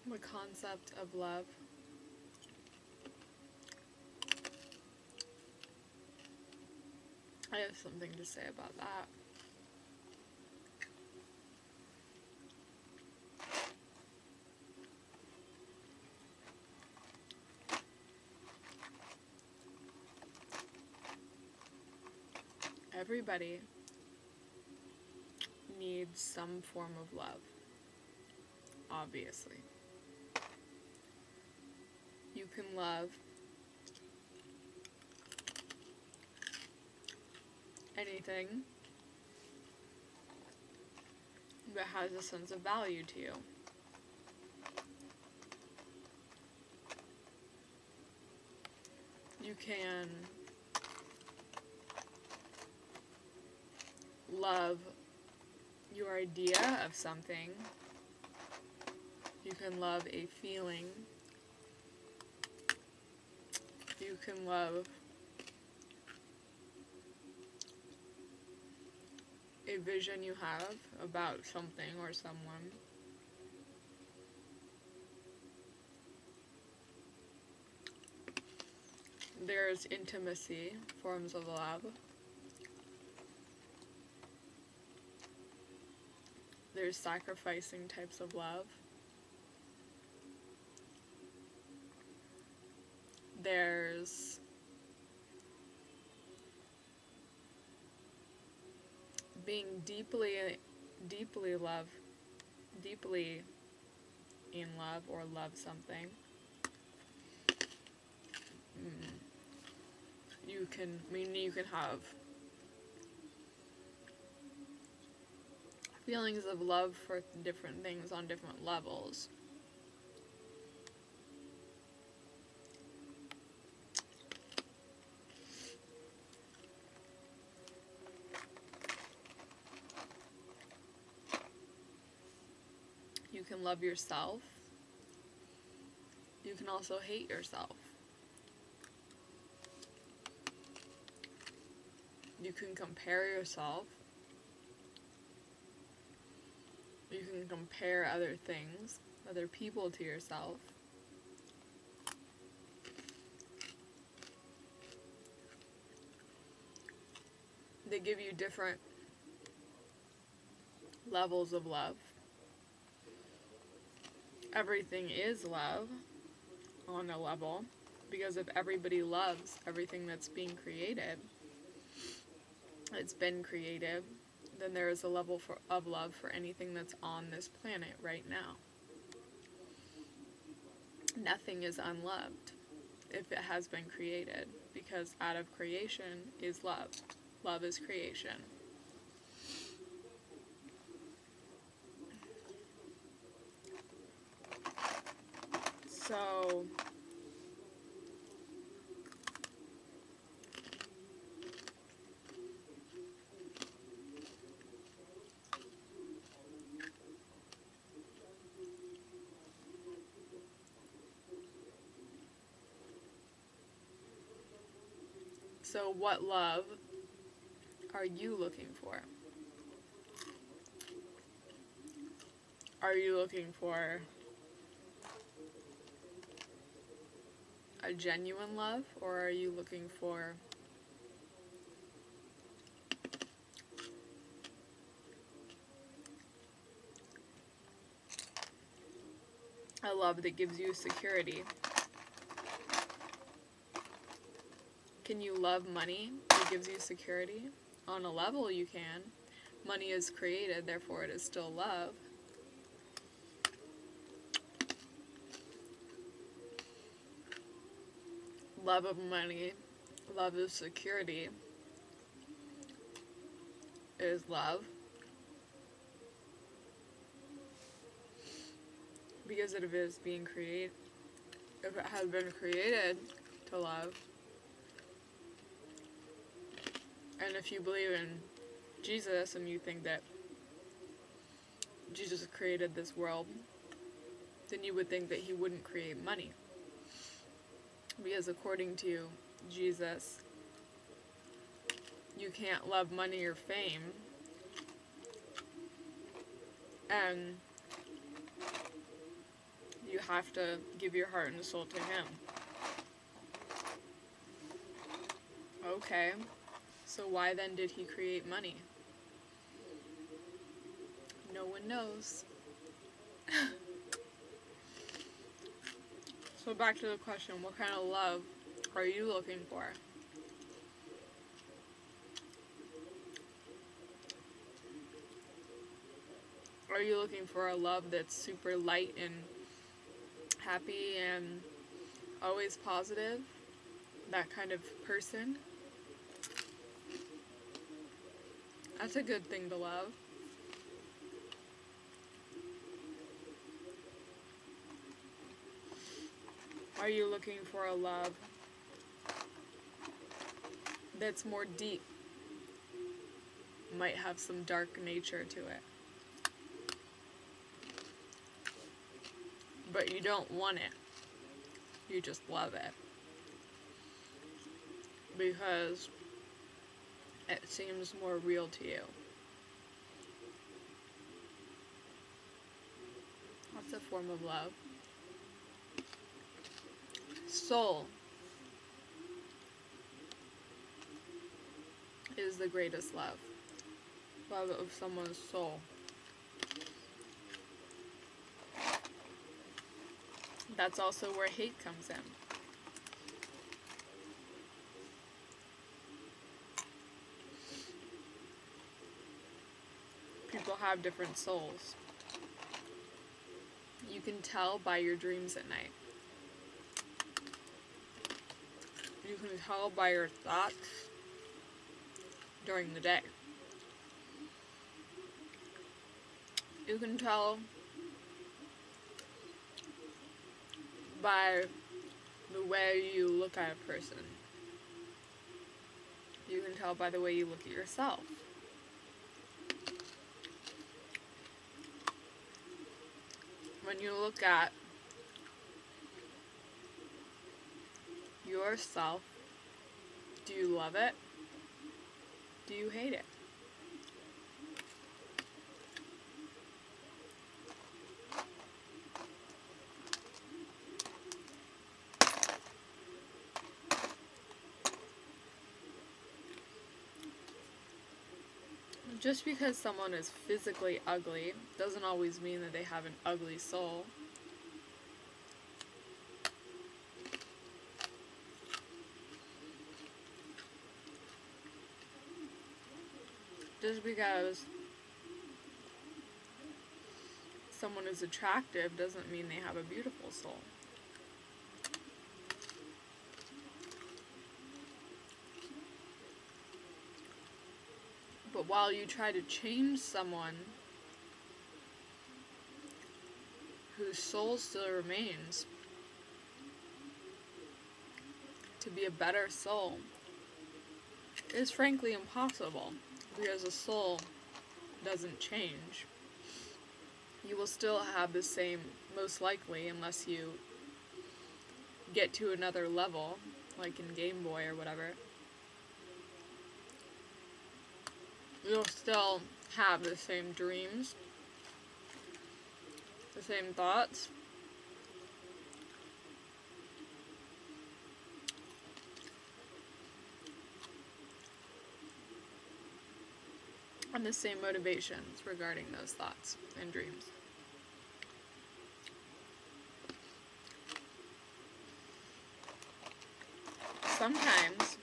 The concept of love. I have something to say about that. Everybody needs some form of love, obviously. You can love anything that has a sense of value to you. You can love your idea of something. You can love a feeling. You can love a vision you have about something or someone. There's intimacy, forms of love. There's sacrificing types of love. There's being deeply in love or love something. You can have feelings of love for different things on different levels. You can love yourself. You can also hate yourself. You can compare yourself. You can compare other things, other people to yourself. They give you different levels of love. Everything is love on a level, because if everybody loves everything that's being created, it's been created, then there is a level of love for anything that's on this planet right now. Nothing is unloved if it has been created, because out of creation is love. Love is creation. So what love are you looking for? Are you looking for a genuine love, or are you looking for a love that gives you security? Can you love money that gives you security? On a level you can. Money is created, therefore it is still love. Love of money, love of security is love. Because if it is being created, if it has been created to love, and if you believe in Jesus and you think that Jesus created this world, then you would think that he wouldn't create money. Because according to Jesus, you can't love money or fame, and you have to give your heart and soul to him. Okay, so why then did he create money? No one knows. So back to the question, what kind of love are you looking for? Are you looking for a love that's super light and happy and always positive? That kind of person? That's a good thing to love. Are you looking for a love that's more deep? Might have some dark nature to it. But you don't want it. You just love it. Because it seems more real to you. That's a form of love. Soul is the greatest love. Love of someone's soul. That's also where hate comes in. People have different souls. You can tell by your dreams at night. You can tell by your thoughts during the day. You can tell by the way you look at a person. You can tell by the way you look at yourself. When you look at yourself, do you love it? Do you hate it? Just because someone is physically ugly doesn't always mean that they have an ugly soul. Just because someone is attractive doesn't mean they have a beautiful soul. But while you try to change someone whose soul still remains to be a better soul, is frankly impossible, because a soul doesn't change. You will still have the same, most likely, unless you get to another level, like in Game Boy or whatever. You'll still have the same dreams, the same thoughts, and the same motivations regarding those thoughts and dreams. Sometimes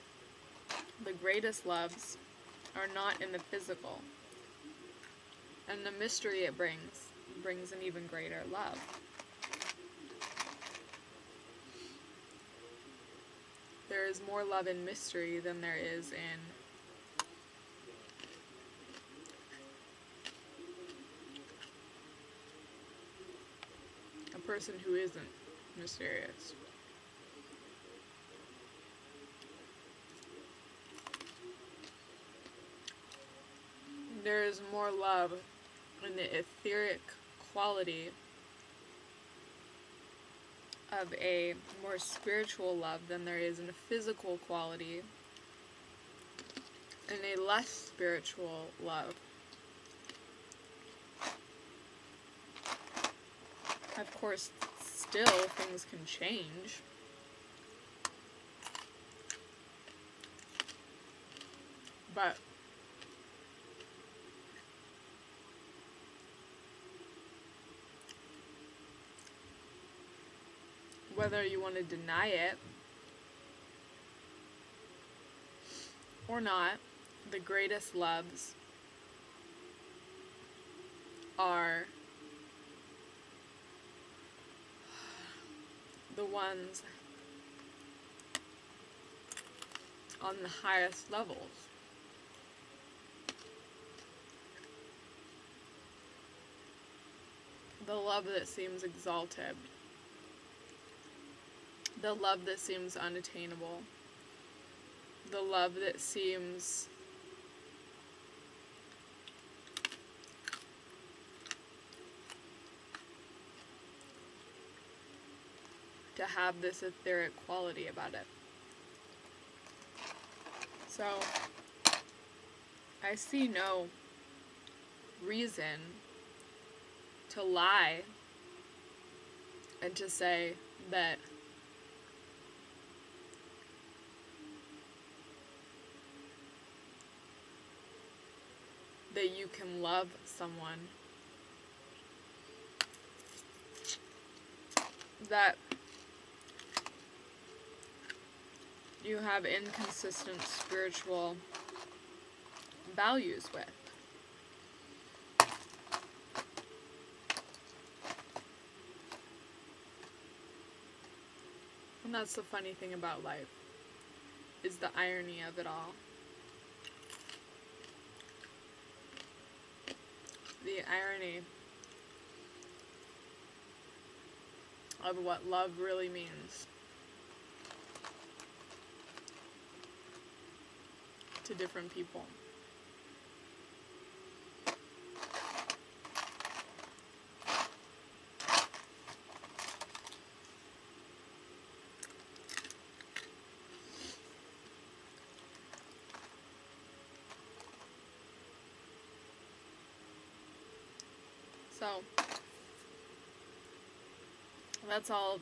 the greatest loves are not in the physical, and the mystery it brings an even greater love. There is more love in mystery than there is in a person who isn't mysterious. There is more love in the etheric quality of a more spiritual love than there is in a physical quality and a less spiritual love. Of course, still things can change. But whether you want to deny it or not, the greatest loves are the ones on the highest levels. The love that seems exalted. The love that seems unattainable. The love that seems to have this etheric quality about it. So, I see no reason to lie and to say that you can love someone that you have inconsistent spiritual values with. And that's the funny thing about life, is the irony of it all. The irony of what love really means to different people. So,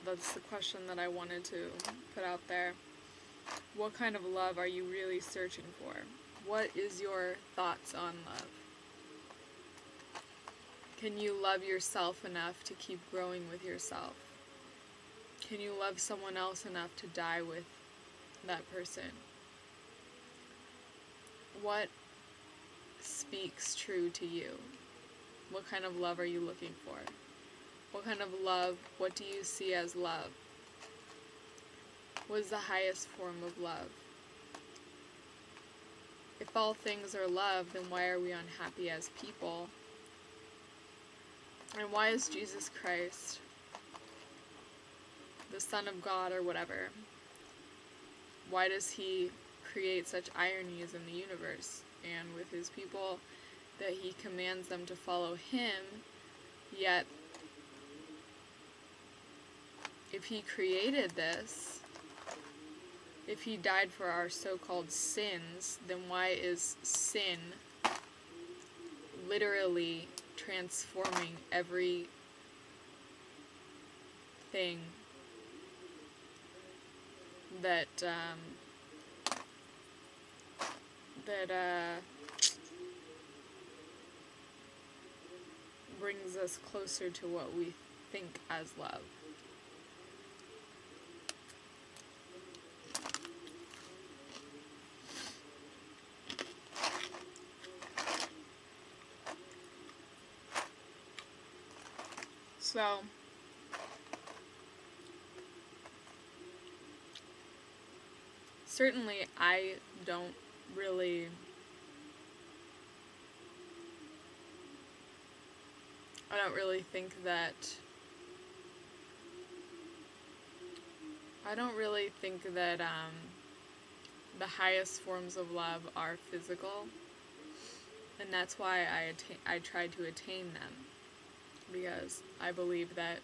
that's the question that I wanted to put out there. What kind of love are you really searching for? What is your thoughts on love? Can you love yourself enough to keep growing with yourself? Can you love someone else enough to die with that person? What speaks true to you? What kind of love are you looking for? What kind of love, what do you see as love? What is the highest form of love? If all things are love, then why are we unhappy as people? And why is Jesus Christ, the Son of God or whatever, why does he create such ironies in the universe and with his people, that he commands them to follow him, yet if he created this, if he died for our so-called sins, then why is sin literally transforming every thing that brings us closer to what we think as love? So, certainly I don't really think that the highest forms of love are physical, and that's why I try to attain them, because I believe that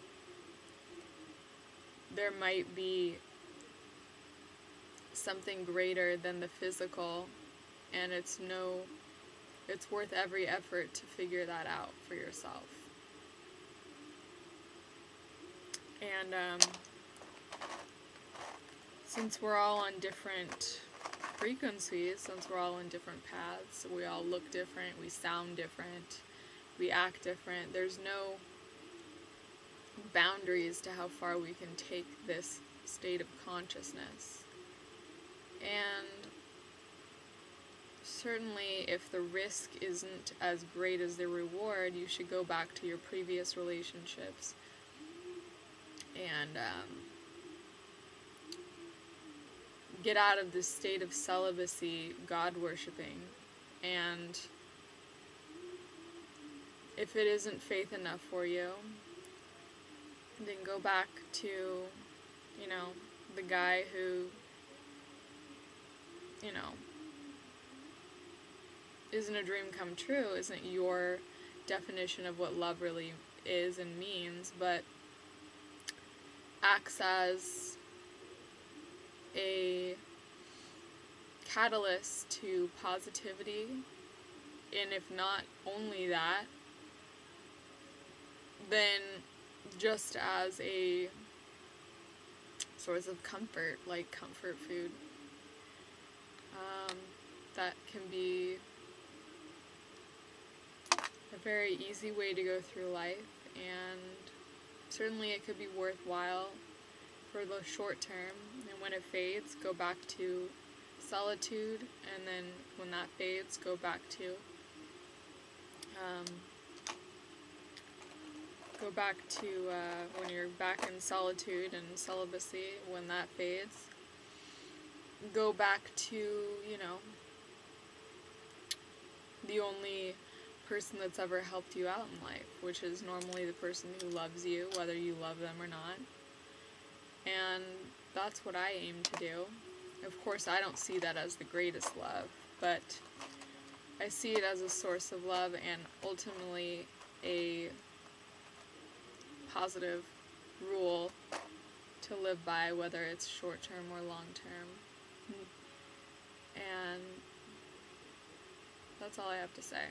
there might be something greater than the physical, and it's worth every effort to figure that out for yourself. And since we're all on different frequencies, since we're all on different paths, we all look different, we sound different, we act different, there's no boundaries to how far we can take this state of consciousness. And certainly if the risk isn't as great as the reward, you should go back to your previous relationships and get out of this state of celibacy, God worshipping. And if it isn't faith enough for you, then go back to, you know, the guy who, you know, isn't a dream come true, isn't your definition of what love really is and means, but acts as a catalyst to positivity, and if not only that, then just as a source of comfort, like comfort food, that can be a very easy way to go through life, and certainly it could be worthwhile for the short term, and when it fades, go back to solitude, and then when that fades, go back to when you're back in solitude and celibacy, when that fades, go back to, you know, the only person that's ever helped you out in life, which is normally the person who loves you, whether you love them or not. And that's what I aim to do. Of course, I don't see that as the greatest love, but I see it as a source of love and ultimately a positive rule to live by, whether it's short-term or long-term. And that's all I have to say.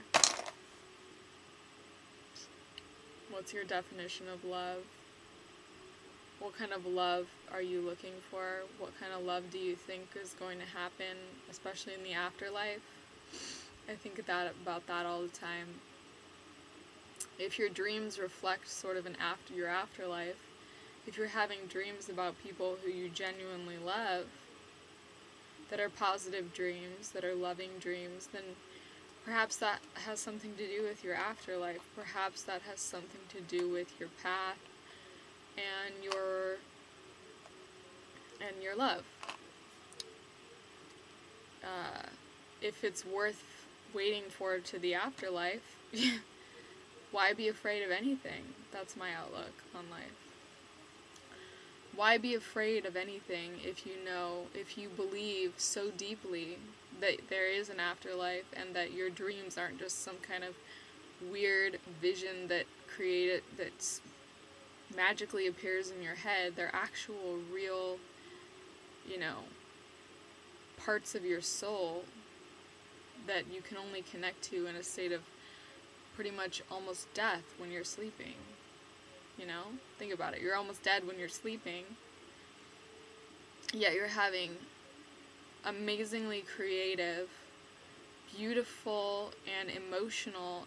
What's your definition of love? What kind of love are you looking for? What kind of love do you think is going to happen, especially in the afterlife? I think about that all the time. If your dreams reflect sort of your afterlife, if you're having dreams about people who you genuinely love, that are positive dreams, that are loving dreams, then perhaps that has something to do with your afterlife. Perhaps that has something to do with your path and your love. If it's worth waiting for to the afterlife, why be afraid of anything? That's my outlook on life. Why be afraid of anything if you believe so deeply that there is an afterlife and that your dreams aren't just some kind of weird vision that magically appears in your head. They're actual, real, parts of your soul that you can only connect to in a state of pretty much almost death when you're sleeping. Think about it. You're almost dead when you're sleeping, yet you're having amazingly creative, beautiful, and emotional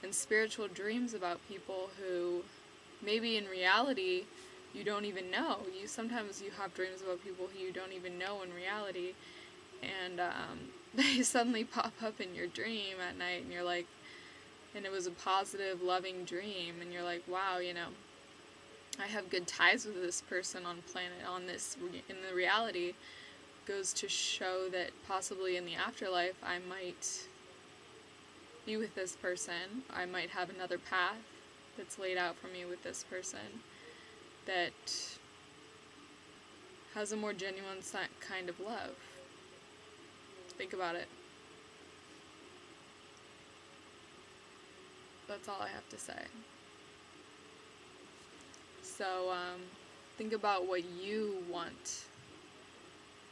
and spiritual dreams about people who maybe in reality you don't even know. Sometimes you have dreams about people who you don't even know in reality, and they suddenly pop up in your dream at night, and you're like, and it was a positive, loving dream, and you're like, wow, I have good ties with this person in the reality. Goes to show that possibly in the afterlife I might be with this person. I might have another path that's laid out for me with this person that has a more genuine kind of love. Think about it. That's all I have to say. So, think about what you want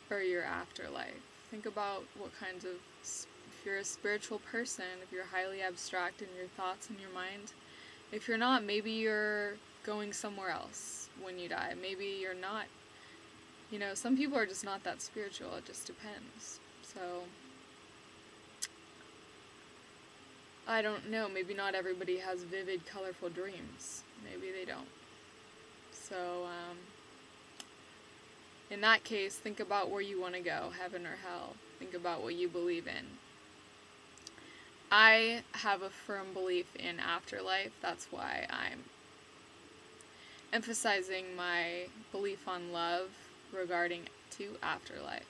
for your afterlife. Think about what kinds of, if you're a spiritual person, if you're highly abstract in your thoughts and your mind. If you're not, maybe you're going somewhere else when you die. Maybe you're not, you know, some people are just not that spiritual. It just depends. So, I don't know. Maybe not everybody has vivid, colorful dreams. Maybe they don't. So, in that case, think about where you want to go, heaven or hell. Think about what you believe in. I have a firm belief in afterlife. That's why I'm emphasizing my belief on love regarding to afterlife.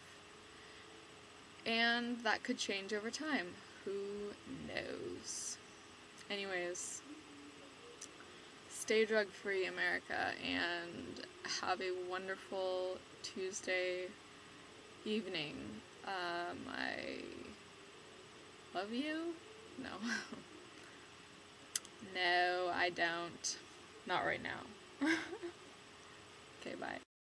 And that could change over time. Who knows? Anyways, stay drug-free, America, and have a wonderful Tuesday evening. I love you? No. No, I don't. Not right now.